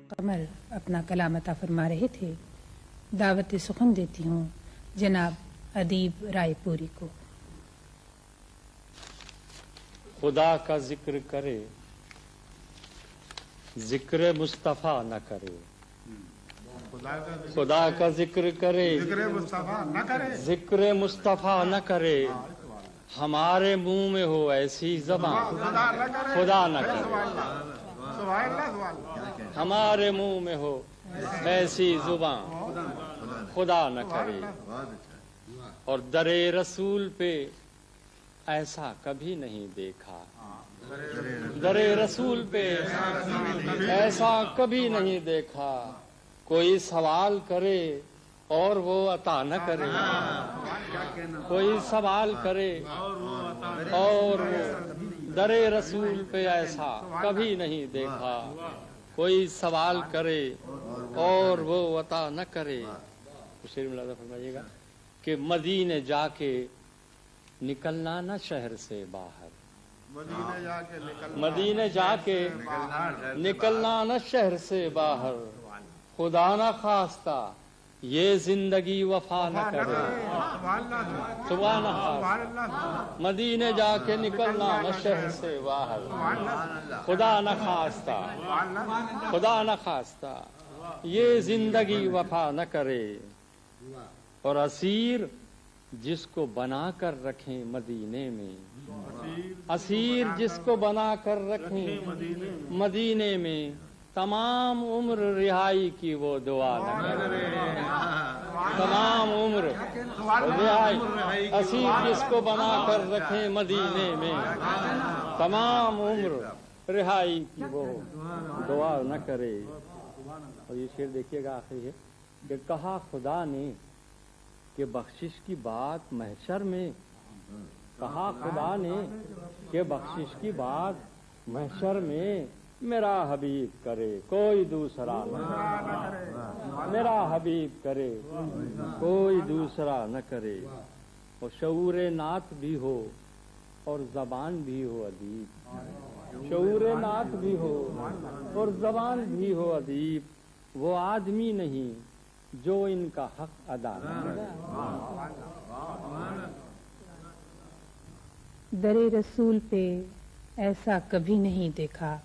قمر اپنا کلام عطا فرما رہے تھے، دعوت سخن دیتی ہوں جناب ادیب رائے پوری کو۔ خدا کا ذکر کرے، ذکر مصطفیٰ نہ کرے، خدا کا ذکر کرے، ذکر مصطفیٰ نہ کرے، ہمارے منہ میں ہو ایسی زبان خدا نہ کرے، ہمارے منہ میں ہو ایسی زبان خدا نہ کرے، اور در رسول پہ ایسا کبھی نہیں دیکھا، در رسول پہ ایسا کبھی نہیں دیکھا، کوئی سوال کرے اور وہ عطا نہ کرے، کوئی سوال کرے اور وہ در رسول پہ ایسا کبھی نہیں دیکھا، کوئی سوال کرے اور وہ عطا نہ کرے۔ شعر ملاحظہ فرمائیے گا کہ مدینے جا کے نکلنا نہ شہر سے باہر، مدینے جا کے نکلنا نہ شہر سے باہر، خدا نہ خواستہ یہ زندگی وفا نہ کرے، سبحان اللہ، مدینے جا کے نکلنا نہ شہر سے باہر، خدا نہ خواستہ، خدا نہ خواستہ یہ زندگی وفا نہ کرے، اور اسیر جس کو بنا کر رکھیں مدینے میں، اسیر جس کو بنا کر رکھیں مدینے میں، تمام عمر رہائی کی وہ دعا نہ کرے، تمام عمر رہائی، اسیر جس کو بنا کر رکھیں مدینے میں، تمام عمر رہائی کی وہ دعا نہ کرے۔ اور یہ شعر دیکھیے گا آخری ہے کہ کہا خدا نے کہ بخشش کی بات محشر میں، کہا خدا نے کہ بخشش کی بات محشر میں، میرا حبیب کرے کوئی دوسرا نہ، میرا حبیب کرے کوئی دوسرا نہ کرے، اور شعور نعت بھی ہو اور زبان بھی ہو ادیب، شعور نعت بھی ہو اور زبان بھی ہو ادیب، وہ آدمی نہیں جو ان کا حق ادا نہ کرے۔ در رسول پہ ایسا کبھی نہیں دیکھا،